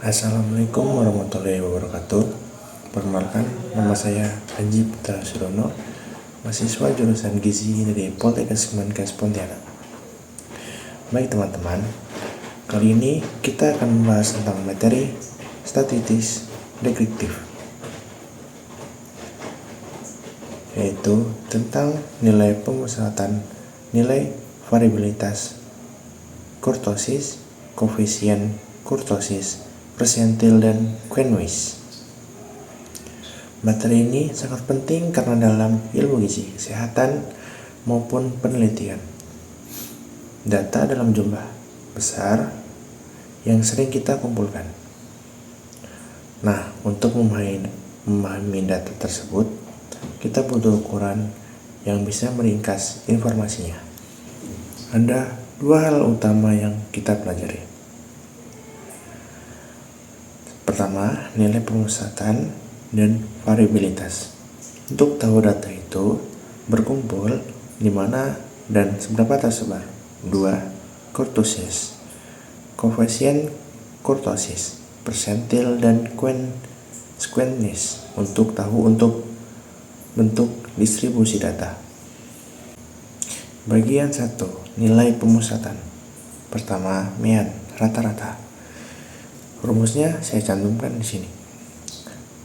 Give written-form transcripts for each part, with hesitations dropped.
Assalamualaikum warahmatullahi wabarakatuh. Perkenalkan, nama saya Panji Putra Surono, mahasiswa jurusan Gizi dari Poltekkes Kemenkes Pontianak. Baik teman-teman, kali ini kita akan membahas tentang materi statistik deskriptif, yaitu tentang nilai pemusatan, nilai variabilitas kurtosis, koefisien kurtosis, persentil, dan Quench. Materi ini sangat penting karena dalam ilmu gizi, kesehatan, maupun penelitian, data dalam jumlah besar yang sering kita kumpulkan. Nah, untuk memahami data tersebut, kita butuh ukuran yang bisa meringkas informasinya. Ada dua hal utama yang kita pelajari. Pertama, nilai pemusatan dan variabilitas. Untuk tahu data itu berkumpul di mana dan seberapa tersebar. 2. Kurtosis, koefisien kurtosis, persentil, dan Quench untuk bentuk distribusi data. Bagian 1. Nilai pemusatan. Pertama, mean, rata-rata. Rumusnya saya cantumkan di sini.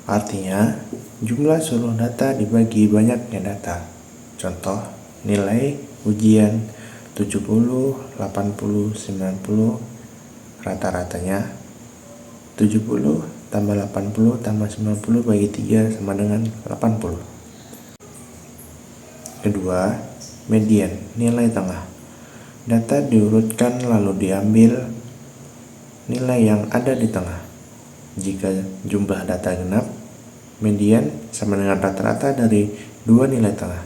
Artinya, jumlah seluruh data dibagi banyaknya data. Contoh, nilai ujian 70, 80, 90, rata-ratanya 70 tambah 80 tambah 90 bagi 3 sama dengan 80. Kedua, median, nilai tengah. Data diurutkan lalu diambil nilai yang ada di tengah. Jika jumlah data genap, median sama dengan rata-rata dari dua nilai tengah.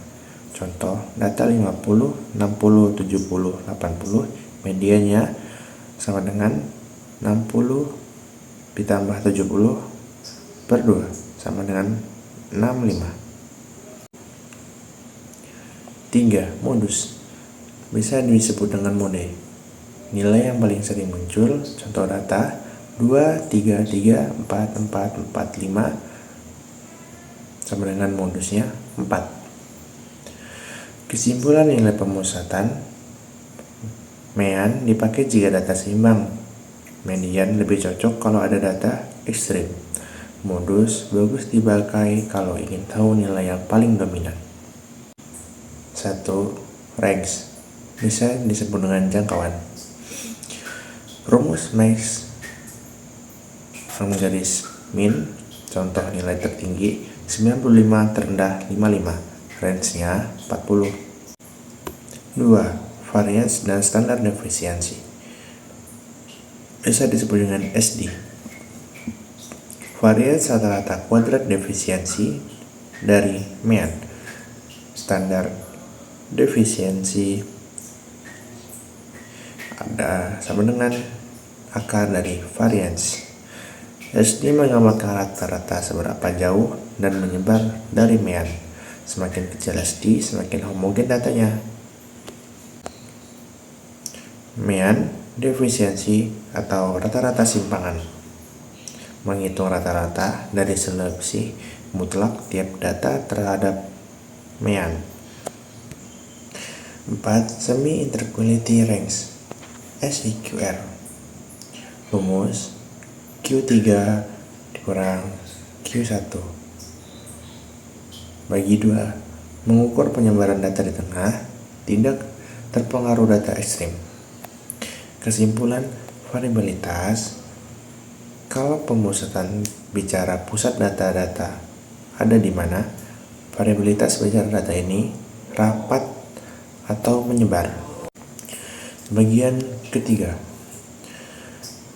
Contoh, data 50, 60, 70, 80, mediannya sama dengan 60 ditambah 70 per 2 sama dengan 65. 3. Modus, bisa disebut dengan mode. Nilai yang paling sering muncul, contoh data 2, 3, 3, 4, 4, 4, 5 sama dengan modusnya 4. Kesimpulan nilai pemusatan, mean dipakai jika data seimbang. Median lebih cocok kalau ada data ekstrim. Modus bagus dipakai kalau ingin tahu nilai yang paling dominan. 1. Range, bisa disebut dengan jangkauan. Rumus max garis min, contoh nilai tertinggi 95, terendah 55, range-nya 40. 2. Variance dan standar defisiensi, bisa disebut dengan SD. Variance rata-rata kuadrat defisiensi dari mean. Standar defisiensi ada sama dengan akar dari variance. SD menggambarkan rata-rata seberapa jauh dan menyebar dari mean. Semakin kecil SD, semakin homogen datanya. Mean defisiensi atau rata-rata simpangan, menghitung rata-rata dari seleksi mutlak tiap data terhadap mean. 4. Semi Interquality Range, SIQR. Rumus Q3 dikurang Q1 bagi 2. Mengukur penyebaran data di tengah, tidak terpengaruh data ekstrim. Kesimpulan variabilitas, kalau pemusatan bicara pusat data-data ada di mana, variabilitas bicara data ini rapat atau menyebar. Bagian ketiga,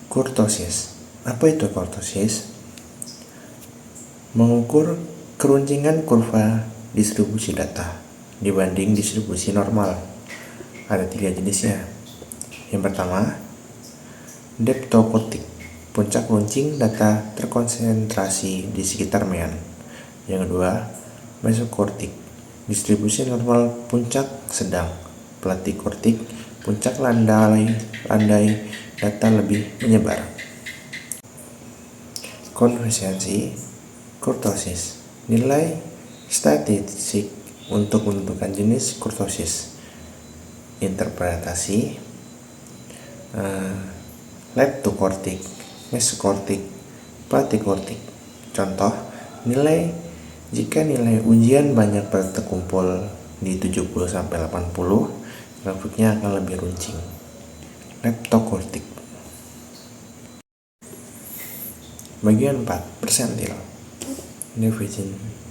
kurtosis. Apa itu kurtosis? Mengukur keruncingan kurva distribusi data dibanding distribusi normal. Ada 3 jenisnya. Yang pertama, deptokortik, puncak runcing data terkonsentrasi di sekitar mean. Yang kedua, mesokortik, distribusi normal puncak sedang. Platikortik, puncak landai data lebih menyebar. Koefisiensi kurtosis, nilai statistik untuk menentukan jenis kurtosis. Interpretasi, leptokortik, mesokortik, platikortik. Contoh, jika nilai ujian banyak terkumpul di 70-80, grafiknya akan lebih runcing. Leptokortik. Bagian 4, persentil.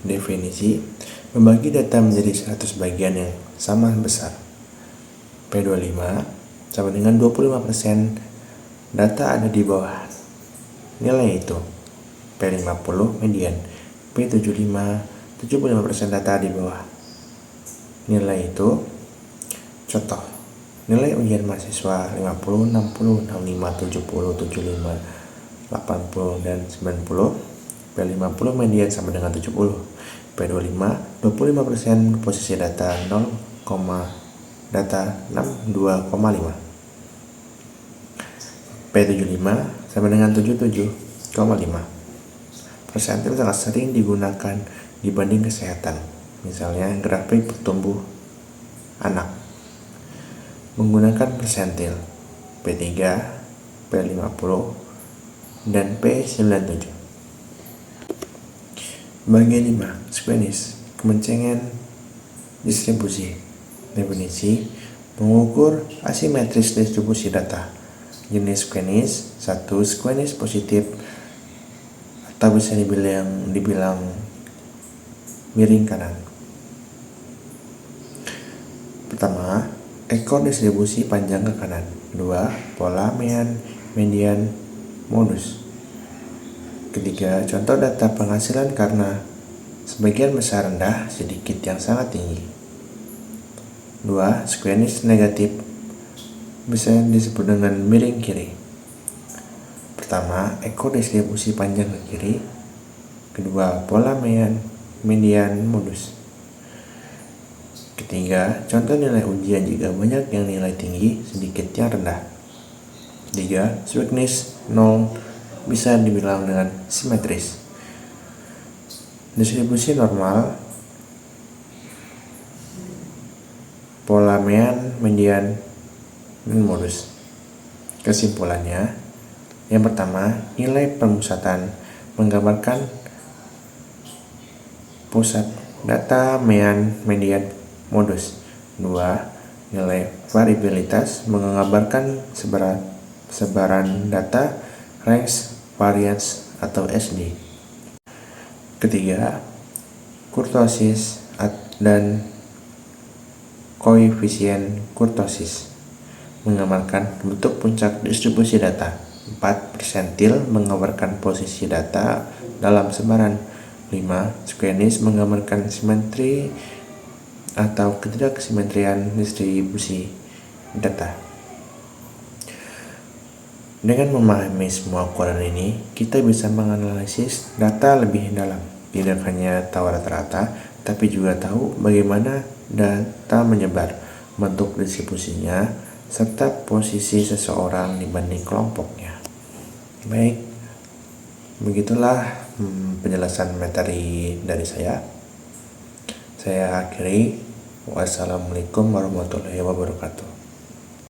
Definisi, membagi data menjadi 100 bagian yang sama besar. P25 sama dengan 25% data ada di bawah nilai itu. P50 median. P75 75% data di bawah nilai itu. Contoh, nilai ujian mahasiswa 50, 60, 65, 70, 75, 80, dan 90. P50 median sama dengan 70. P25 25% posisi data 0, data 62,5. P75 sama dengan 77,5. Persentil sangat sering digunakan dibanding kesehatan. Misalnya grafik pertumbuh anak menggunakan persentil P3, P50, dan P97. Bagian 5, Squenish, kemencengan distribusi. Definisi, mengukur asimetris distribusi data. Jenis Squenish, 1. Squenish positif atau bisa dibilang miring kanan. Pertama, ekor distribusi panjang ke kanan. 2. Pola median modus. Ketiga, contoh data penghasilan karena sebagian besar rendah, sedikit yang sangat tinggi. 2. Squenish negatif, bisa disebut dengan miring kiri. Pertama, ekor distribusi panjang ke kiri. Kedua, pola median modus. Ketiga, contoh nilai ujian jika banyak yang nilai tinggi, sedikit yang rendah. 3. Squenish 0, bisa dibilang dengan simetris. Distribusi normal, pola median modus. Kesimpulannya, yang pertama, nilai pemusatan menggambarkan pusat data median modus. 2. Nilai variabilitas menggambarkan sebaran data, range, variance, atau SD. Ketiga, kurtosis dan koefisien kurtosis menggambarkan bentuk puncak distribusi data. 4. Persentil menggambarkan posisi data dalam sebaran. 5. Squenish menggambarkan simetri atau ketidaksimetrian distribusi data. Dengan memahami semua ukuran ini, kita bisa menganalisis data lebih dalam. Tidak hanya tahu rata-rata, tapi juga tahu bagaimana data menyebar, bentuk distribusinya, serta posisi seseorang dibanding kelompoknya. Baik, begitulah penjelasan materi dari saya. Saya akhiri. Wassalamualaikum warahmatullahi wabarakatuh.